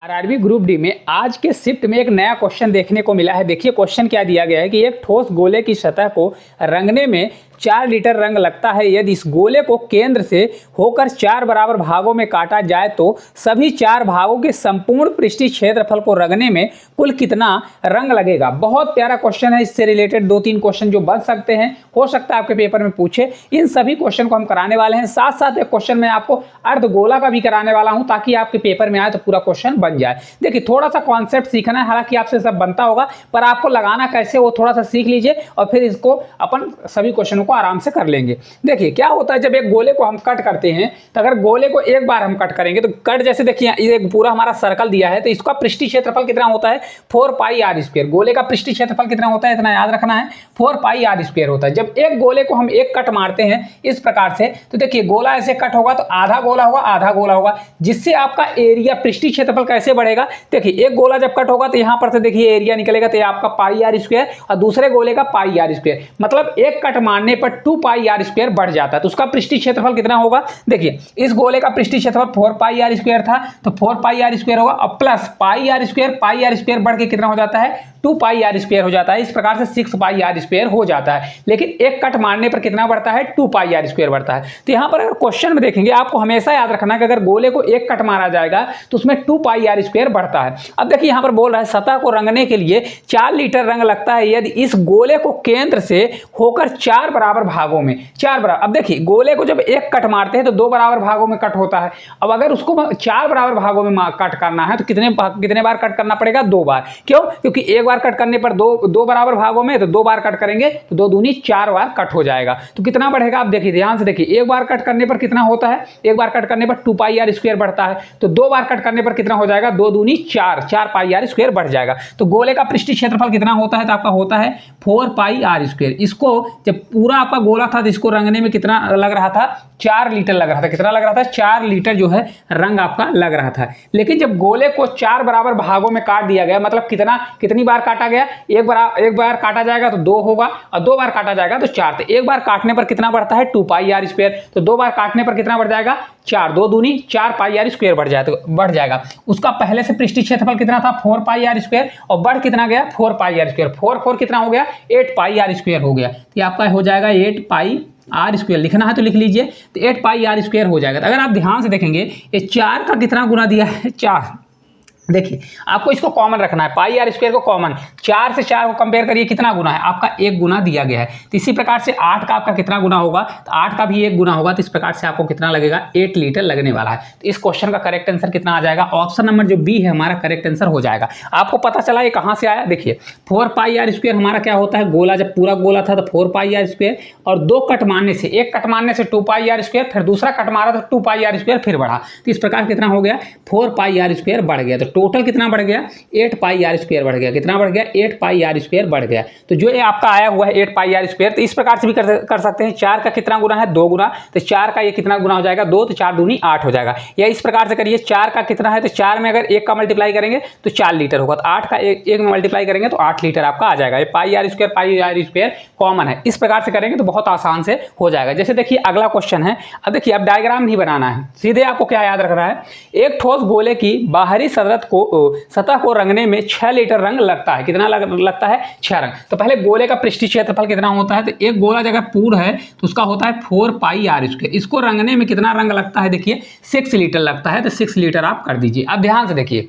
RRB group D में आज के शिफ्ट में एक नया क्वेश्चन देखने को मिला है। देखिए क्वेश्चन क्या दिया गया है कि एक ठोस गोले की सतह को रंगने में 4 लीटर रंग लगता है। यदि इस गोले को केंद्र से होकर 4 बराबर भागों में काटा जाए तो सभी 4 भागों के संपूर्ण पृष्ठीय क्षेत्रफल को रंगने में कुल कितना रंग लगेगा। बहुत प्यारा क्वेश्चन है। इससे रिलेटेड 2-3 क्वेश्चन जो बन सकते हैं, हो सकता है आपके पेपर में पूछे। इन सभी क्वेश्चन को हम कराने वाले हैं। साथ साथ एक क्वेश्चन में आपको अर्धगोला का भी कराने वाला हूं ताकि आपके पेपर में आए तो पूरा क्वेश्चन बन जाए। देखिए थोड़ा सा कॉन्सेप्ट सीखना है, हालांकि आपसे सब बनता होगा, पर आपको लगाना कैसे वो थोड़ा सा सीख लीजिए और फिर इसको अपन सभी क्वेश्चनों को आराम से कर लेंगे। देखिए क्या होता है, जब एक गोले को हम कट करते हैं तो अगर गोले को एक बार हम कट करेंगे तो कट जैसे देखिए एक पूरा हमारा सर्कल दिया है तो इसका पृष्ठीय क्षेत्रफल कितना होता है 4 पाई आर स्क्वायर। गोले का पृष्ठीय क्षेत्रफल कितना होता है, इतना याद रखना है, 4 पाई आर स्क्वायर होता है। जब एक गोले को हम एक कट मारते हैं इस प्रकार से तो देखिए गोला ऐसे कट होगा तो आधा गोला होगा आधा गोला होगा, जिससे आपका एरिया पृष्ठीय क्षेत्रफल कैसे बढ़ेगा। देखिए एक गोला जब कट होगा तो यहां पर से देखिए एरिया निकलेगा तो ये आपका पाई आर स्क्वायर और दूसरे गोले का पाई आर स्क्वायर, मतलब एक कट मारने पर 2 पाई आर स्क्वायर बढ़ जाता है। तो उसका पृष्ठीय क्षेत्रफल कितना होगा, देखिए इस गोले का पृष्ठीय क्षेत्रफल 4 पाई आर स्क्वायर था तो 4 पाई आर स्क्वायर होगा और प्लस पाई आर स्क्वायर बढ़ के कितना हो जाता है 2 पाई आर स्क्वायर हो जाता है। इस प्रकार से 6 पाई आर स्क्वायर हो जाता है। लेकिन एक कट मारने पर कितना बढ़ता है 2 पाई आर स्क्वायर बढ़ता है। तो यहां पर अगर क्वेश्चन में देखेंगे आपको हमेशा याद रखना है कि अगर गोले को एक कट मारा जाएगा तो उसमें 2 पाई आर स्क्वायर बढ़ता है। अब देखिए यहां पर बोल रहा है सतह को रंगने के लिए 4 लीटर रंग लगता है यदि इस गोले को केंद्र से होकर 4 बराबर भागों में 4 बराबर। अब देखिए गोले को जब एक कट मारते हैं तो 2 बराबर भागों में कट होता है। अब अगर उसको 4 बराबर भागों में कट करना है तो कितने बार कट करना पड़ेगा, 2 बार। क्यों, क्योंकि एक बार कट करने पर दो बराबर भागों में तो 2 बार कट करेंगे तो 2 दूनी 4 बार कट हो जाएगा। तो कितना बढ़ेगा, आप देखिए ध्यान से देखिए, एक बार कट करने पर कितना होता है, एक बार कट करने पर 2 पाई आर स्क्वायर बढ़ता है तो 2 बार कट करने पर कितना हो जाएगा 2 दूनी 4 पाई आर स्क्वायर बढ़ जाएगा। तो गोले का पृष्ठीय क्षेत्रफल कितना होता है तो आपका होता है 4 पाई आर स्क्वायर। इसको जब पूरा आपका गोला था तो इसको रंगने में कितना लग रहा था 4 लीटर लग रहा था। कितना लग रहा था 4 लीटर जो है रंग आपका लग रहा था। लेकिन जब गोले को 4 बराबर भागों में काट दिया गया, मतलब कितनी बार काटा गया, एक बार काटा जाएगा तो 2 होगा और 2 बार काटा जाएगा तो 4। तो एक बार काटने पर कितना बढ़ता है 2 पाई आर स्क्वायर, तो 2 बार काटने पर कितना बढ़ जाएगा 4, 2 दूनी 4 पाई आर स्क्वायर बढ़ जाएगा। उसका पहले से पृष्ठीय क्षेत्रफल कितना था 4 पाई आर स्क्वायर और बढ़ कितना गया 4 पाई आर स्क्वायर। 4 कितना हो गया 8 पाई आर स्क्वायर हो गया। तो आपका हो जाएगा 8 पाई आर स्क्वायर। लिखना है तो लिख लीजिए, तो 8 पाई आर स्क्वायर हो जाएगा। तो अगर आप ध्यान से देखेंगे ये 4 का कितना गुना दिया है 4। देखिए आपको इसको कॉमन रखना है, पाई आर स्क्वायर को कॉमन, 4 से 4 को कंपेयर करिए कितना गुना है आपका 1 गुना दिया गया है। तो इसी प्रकार से 8 का आपका कितना गुना होगा, तो 8 का भी 1 गुना होगा। तो इस प्रकार से आपको कितना लगेगा 8 लीटर लगने वाला है। तो इस क्वेश्चन का करेक्ट आंसर कितना आ जाएगा, ऑप्शन नंबर जो बी है हमारा करेक्ट आंसर हो जाएगा। आपको पता चला ये कहां से आया, देखिए 4 पाई आर स्क्वायर हमारा क्या होता है, गोला जब पूरा गोला था तो 4 पाई आर स्क्वायर और 2 कट मारने से, एक कट मारने से 2 पाई आर स्क्वायर, फिर दूसरा कट मारा तो 2 पाई आर स्क्वायर फिर बढ़ा। तो इस प्रकार कितना हो गया 4 पाई आर स्क्वायर बढ़ गया। तो टोटल कितना बढ़ गया 8 पाई आर स्क्वायर बढ़ गया। कितना बढ़ गया 8 पाई आर स्क्वायर बढ़ गया। तो जो ये आपका आया हुआ है 8 पाई आर स्क्वायर, तो इस प्रकार से भी कर सकते हैं। 4 का कितना गुना है 2 गुना, तो 4 का ये कितना गुना हो जाएगा 2, तो 4 दूनी 8 हो जाएगा। या इस प्रकार से करिए 4 का कितना है तो 4 में अगर 1 का मल्टीप्लाई करेंगे तो 4 लीटर होगा, तो 8 का 1 में मल्टीप्लाई करेंगे तो 8 लीटर आपका आ जाएगा। ये पाई आर स्क्वायर कॉमन है। इस प्रकार से करेंगे तो बहुत आसान से हो जाएगा। जैसे देखिए अगला क्वेश्चन है, अब देखिए अब डायग्राम नहीं बनाना है, सीधे आपको क्या याद रखना है, एक ठोस गोले की बाहरी सतह को रंगने में 6 लीटर रंग लगता है। कितना लगता है 6 रंग। तो पहले गोले का पृष्ठीय क्षेत्रफल कितना होता है, तो एक गोला अगर पूर्ण है तो उसका होता है 4 पाई आर स्क्वायर। इसको रंगने में कितना रंग लगता है, देखिए 6 लीटर लगता है। तो 6 लीटर आप कर दीजिए। अब ध्यान से देखिए,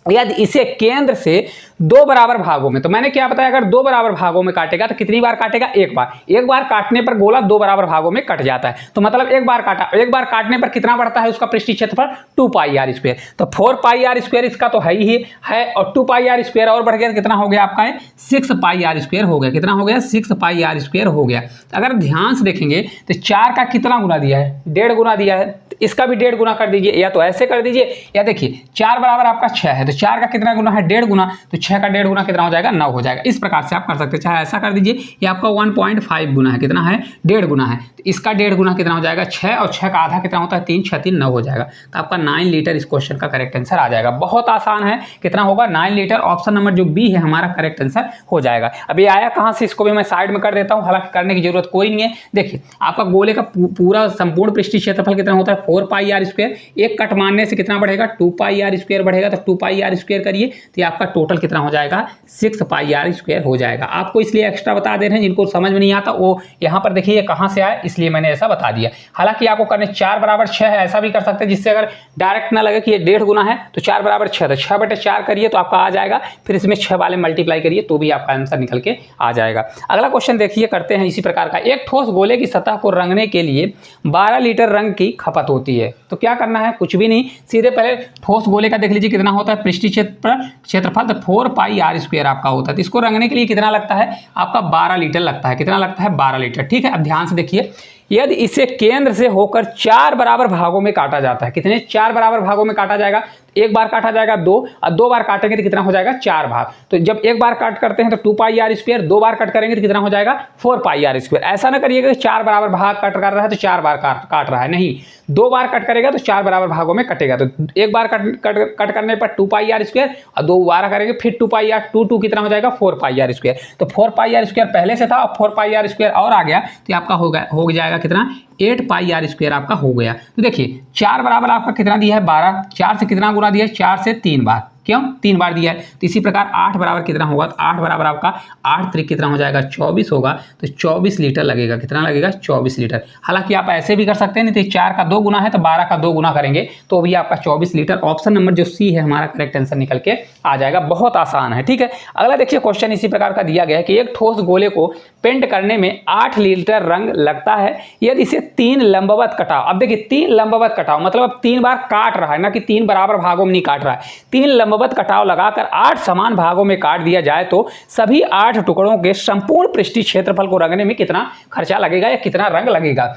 यदि इसे केंद्र से 2 बराबर भागों में, तो मैंने क्या बताया अगर 2 बराबर भागों में काटेगा तो कितनी बार काटेगा, एक बार। एक बार काटने पर गोला 2 बराबर भागों में कट जाता है, तो मतलब एक बार काटा, एक बार काटने पर कितना बढ़ता है उसका पृष्ठीय क्षेत्रफल 2 पाई आर स्क्वायर। तो 4 पाई आर स्क्वायर इसका तो है ही है और 2 पाई आर स्क्वायर और बढ़ गया, कितना हो गया आपका 6 पाई आर स्क्वायर हो गया। कितना हो गया 6 पाई आर स्क्वायर हो गया। अगर ध्यान से देखेंगे तो 4 का कितना गुना दिया है 1.5 गुना दिया है, तो इसका भी 1.5 गुना कर दीजिए, या तो ऐसे कर दीजिए या देखिए 4 बराबर आपका 6 है तो 4 का कितना गुना है 1.5 गुना, तो 6 का 1.5 गुना कितना हो जाएगा 9 हो जाएगा। इस प्रकार से आप कर सकते हैं, चाहे ऐसा कर दीजिए, ये आपका 1.5 गुना है, कितना है 1.5 गुना है, तो इसका 1.5 गुना कितना हो जाएगा 6, और 6 का आधा कितना होता है 3, 6 3 9 हो जाएगा। तो आपका 9 लीटर इस क्वेश्चन का करेक्ट आंसर आ जाएगा। बहुत आसान है, कितना होगा 9 लीटर, ऑप्शन नंबर जो बी है हमारा करेक्ट आंसर हो जाएगा। अभी आया कहाँ से, इसको भी मैं साइड में कर देता हूँ, हालांकि करने की जरूरत कोई नहीं है। देखिए आपका गोले का पूरा संपूर्ण पृष्ठीय क्षेत्रफल कितना होता है 4 पाई आर स्क्वायर, एक कट मारने से कितना बढ़ेगा 2 पाई आर स्क्वायर बढ़ेगा, तो 2 पाई आर स्क्वायर करिए तो आपका टोटल कितना हो जाएगा 6 पाई आर स्क्वायर हो जाएगा। आपको इसलिए एक्स्ट्रा बता दे रहे हैं, जिनको समझ में नहीं आता वो यहाँ पर देखिए कहाँ से आया, इसलिए मैंने ऐसा बता दिया। हालांकि आपको करने 4 बराबर 6 है, ऐसा भी कर सकते हैं, जिससे अगर डायरेक्ट ना लगे कि ये 1.5 गुना है तो 4 बराबर 6, तो 6/4 करिए तो आपका आ जाएगा, फिर इसमें 6 वाले मल्टीप्लाई करिए तो भी आपका आंसर निकल के आ जाएगा। अगला क्वेश्चन देखिए, करते हैं इसी प्रकार का। एक ठोस गोले की सतह को रंगने के लिए 12 लीटर रंग की खपत होती है, तो क्या करना है, कुछ भी नहीं, सीधे पहले ठोस गोले का देख लीजिए कितना होता है पृष्ठीय क्षेत्रफल, तो 4 पाई आर स्क्वायर आपका होता है। तो इसको रंगने के लिए कितना लगता है आपका 12 लीटर लगता है, कितना लगता है 12 लीटर। ठीक है, अब ध्यान से देखिए, यदि इसे केंद्र से होकर 4 बराबर भागों में काटा जाता है, कितने 4 बराबर भागों में काटा जाएगा, एक बार काटा जाएगा 2, और 2 बार काटेंगे तो कितना हो जाएगा 4 भाग। तो जब एक बार काट करते हैं तो 2 पाई आर स्क्वायर, 2 बार कट करेंगे तो कितना हो जाएगा 4 पाई आर स्क्वायर। ऐसा ना करिएगा कि 4 बराबर भाग कट कर रहा है तो 4 बार काट रहा है, नहीं, 2 बार कट करेगा तो 4 बराबर भागों में कटेगा। तो एक बार कट करने पर 2 पाई आर स्क्वायर, और 2 बार करेंगे फिर 2 पाई आर, 2 कितना हो जाएगा 4 पाई आर स्क्वायर। तो 4 पाई आर स्क्वायर पहले से था और 4 पाई आर स्क्वायर और आ गया, तो आपका हो जाएगा कितना 8 पाई आर स्क्वायर आपका हो गया। तो देखिए 4 बराबर आपका कितना दिया है 12, 4 से कितना गुना दिया है 4 से 3 बार, क्यों 3 बार दिया है। तो इसी प्रकार 8 बराबर कितना होगा, तो 8 बराबर आपका 8 त्रिक कितना हो जाएगा 24 होगा, तो 24 लीटर लगेगा, कितना लगेगा 24 लीटर। हालांकि आप ऐसे भी कर सकते हैं, नहीं तो 4 का 2 गुना है तो 12 का 2 गुना करेंगे तो भी आपका 24 लीटर, ऑप्शन नंबर जो सी है हमारा करेक्ट आंसर निकल के आ जाएगा। बहुत आसान है। ठीक है, अगला देखिए क्वेश्चन इसी प्रकार का दिया गया है कि एक ठोस गोले को पेंट करने में 8 लीटर रंग लगता है यदि इसे 3 लंबवत कटाव। अब देखिए 3 लंबवत कटाव मतलब अब 3 बार काट रहा है, ना कि 3 बराबर भागों में नहीं काट रहा है, 3 लंबवत कटाव लगाकर 8 समान भागों में काट दिया जाए तो सभी 8 टुकड़ों के संपूर्ण पृष्ठीय क्षेत्रफल को रंगने में कितना खर्चा लगेगा या कितना रंग लगेगा।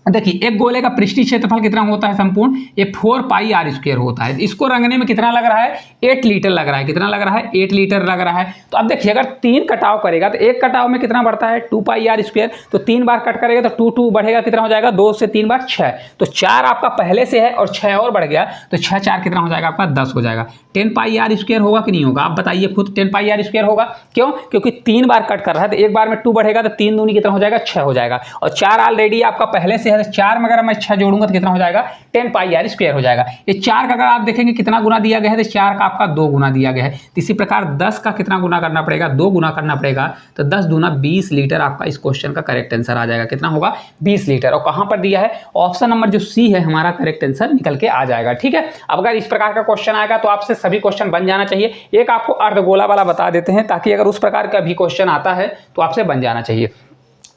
देखिए एक गोले का पृष्ठीय क्षेत्रफल कितना होता है संपूर्ण, ये 4 पाई आर स्क्वायर होता है। इसको रंगने में कितना लग रहा है 8 लीटर लग रहा है, कितना लग रहा है 8 लीटर लग रहा है। तो अब देखिए अगर 3 कटाव करेगा तो एक कटाव में कितना बढ़ता है 2 पाई आर स्क्वायर, तो 3 बार कट करेगा तो 2 बढ़ेगा, कितना हो जाएगा 2 से 3 बार 6, तो 4 आपका पहले से है और 6 और बढ़ गया, तो 6 4 कितना हो जाएगा आपका 10 हो जाएगा। 10 पाई आर स्क्वायर होगा कि नहीं होगा, आप बताइए खुद। 10 पाई आर स्क्वायर होगा, क्यों, क्योंकि 3 बार कट कर रहा है तो एक बार में 2 बढ़ेगा तो 3 दूनी कितना हो जाएगा 6 हो जाएगा, और 4 ऑलरेडी आपका पहले से है, 4 में अगर मैं 6 जोड़ूंगा तो कितना हो जाएगा 10 पाई आर स्क्वायर हो जाएगा। ये 4 का अगर आप देखेंगे कितना गुना दिया गया है, तो 4 का आपका 2 गुना दिया गया है। तो इसी प्रकार 10 का कितना गुना करना पड़ेगा 2 गुना करना पड़ेगा, तो 10 दूना 20 लीटर आपका इस क्वेश्चन का करेक्ट आंसर आ जाएगा। कितना होगा 20 लीटर, और कहां पर दिया है ऑप्शन नंबर जो सी है हमारा करेक्ट आंसर निकल के आ जाएगा। ठीक है, अब अगर इस प्रकार का क्वेश्चन आएगा तो आपसे सभी क्वेश्चन बन जाना चाहिए। एक आपको अर्धगोला वाला बता देते हैं ताकि अगर उस प्रकार का भी क्वेश्चन आता है तो आपसे बन जाना चाहिए।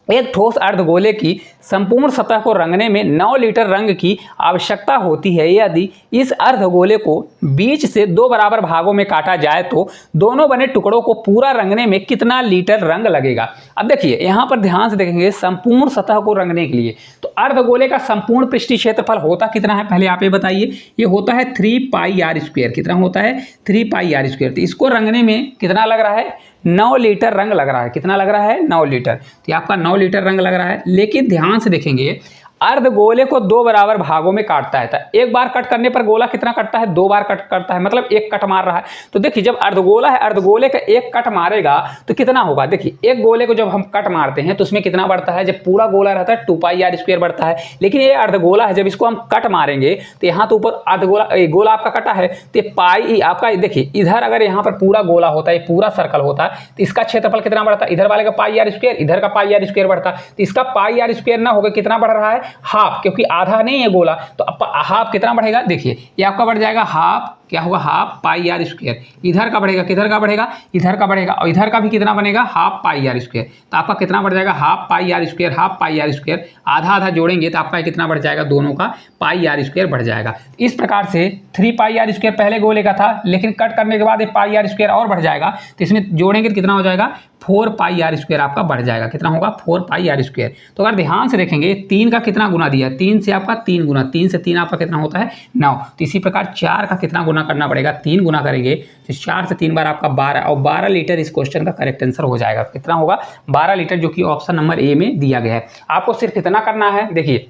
एक ठोस अर्धगोले की संपूर्ण सतह को रंगने में 9 लीटर रंग की आवश्यकता होती है यदि इस अर्धगोले को बीच से 2 बराबर भागों में काटा जाए तो दोनों बने टुकड़ों को पूरा रंगने में कितना लीटर रंग लगेगा। अब देखिए यहाँ पर ध्यान से देखेंगे संपूर्ण सतह को रंगने के लिए तो अर्धगोले का संपूर्ण पृष्ठीय क्षेत्रफल होता कितना है, पहले आप ये बताइए। ये होता है 3 पाई आर स्क्वायर, कितना होता है 3 पाई आर स्क्वायर। तो इसको रंगने में कितना लग रहा है 9 लीटर रंग लग रहा है, कितना लग रहा है 9 लीटर। तो आपका 9 लीटर रंग लग रहा है, लेकिन ध्यान से देखेंगे अर्धगोले को 2 बराबर भागों में काटता है। तो एक बार कट करने पर गोला कितना कटता है 2 बार कट करता है, मतलब एक कट मार रहा है। तो देखिए जब अर्धगोला है अर्धगोले का एक कट मारेगा तो कितना होगा, देखिए एक गोले को जब हम कट मारते हैं तो उसमें कितना बढ़ता है, जब पूरा गोला रहता है 2 पाई आर स्क्वायर बढ़ता है, लेकिन ये अर्धगोला है जब इसको हम कट मारेंगे तो यहाँ तो ऊपर अर्धगोला गोला आपका कटा है तो पाई आपका, देखिए इधर अगर यहाँ पर पूरा गोला होता है पूरा सर्कल होता है तो इसका क्षेत्रफल कितना बढ़ता है, इधर वाले का पाई आर स्क्वायर इधर का पाई आर स्क्वायर बढ़ता है। तो इसका पाई आर स्क्वायर ना होकर कितना बढ़ रहा है हाफ, क्योंकि आधा नहीं है गोला तो हाफ कितना बढ़ेगा, देखिए ये आपका बढ़ जाएगा हाफ, क्या होगा हाफ पाई आर स्क्वायर। इधर का बढ़ेगा, किधर का बढ़ेगा इधर का बढ़ेगा, और इधर का भी कितना बनेगा हाफ पाई आर स्क्वायर। तो आपका कितना बढ़ जाएगा half pi r square, half pi r square आधा आधा जोड़ेंगे तो आपका कितना बढ़ जाएगा, दोनों का पाई आर स्क्वायर बढ़ जाएगा। इस प्रकार से 3 पाई आर स्क्वायर पहले गोले का था, लेकिन कट करने के बाद एक पाई आर स्क्वायर और बढ़ जाएगा तो इसमें जोड़ेंगे तो कितना हो जाएगा 4 पाई आर स्क्वायर आपका बढ़ जाएगा, कितना होगा 4 पाई आर स्क्वायर। तो अगर ध्यान से देखेंगे 3 का कितना गुना दिया है, 3 से आपका 3 गुना, 3 से 3 आपका कितना होता है 9। तो इसी प्रकार 4 का कितना गुना गुना करना पड़ेगा, 3 गुना करेंगे तो 4 से 3 बार आपका 12 और 12 लीटर इस क्वेश्चन का करेक्ट आंसर हो जाएगा। कितना होगा? 12 लीटर, जो कि ऑप्शन नंबर ए में दिया गया है। आपको सिर्फ इतना करना है, देखिए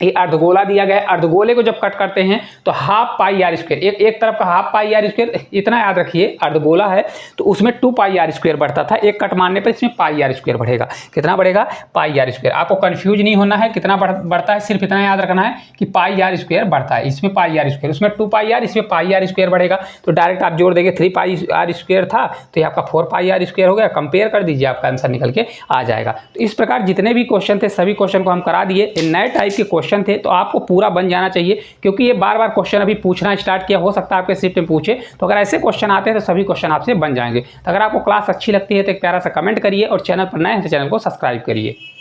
ये अर्धगोला दिया गया है, अर्धगोले को जब कट करते हैं तो हाफ पाई आर स्क्वायर, एक तरफ का हाफ पाई आर स्क्वायर, इतना याद रखिए अर्धगोला है तो उसमें 2 पाई आर स्क्वायर बढ़ता था, एक कट मारने पर इसमें पाई आर स्क्वायर बढ़ेगा। कितना बढ़ेगा? पाई आर स्क्वायर। आपको कंफ्यूज नहीं होना है कितना बढ़ता है, सिर्फ इतना याद रखना है कि पाई आर स्क्वायर बढ़ता है, इसमें पाई आर स्क्वायर, उसमें 2 पाई आर, इसमें पाई आर स्क्वायर बढ़ेगा। तो डायरेक्ट आप जोड़ देंगे, 3 पाई आर स्क्वायर था तो ये आपका 4 पाई आर स्क्वायर हो गया। कंपेयर कर दीजिए, आपका आंसर निकल के आ जाएगा। तो इस प्रकार जितने भी क्वेश्चन थे सभी क्वेश्चन को हम करा दिए। नए टाइप के क्वेश्चन थे तो आपको पूरा बन जाना चाहिए, क्योंकि ये बार बार क्वेश्चन अभी पूछना स्टार्ट किया, हो सकता है आपके शिफ्ट में पूछे, तो अगर ऐसे क्वेश्चन आते हैं तो सभी क्वेश्चन आपसे बन जाएंगे। तो अगर आपको क्लास अच्छी लगती है तो एक प्यारा सा कमेंट करिए और चैनल पर नए हैं तो चैनल को सब्सक्राइब करिए।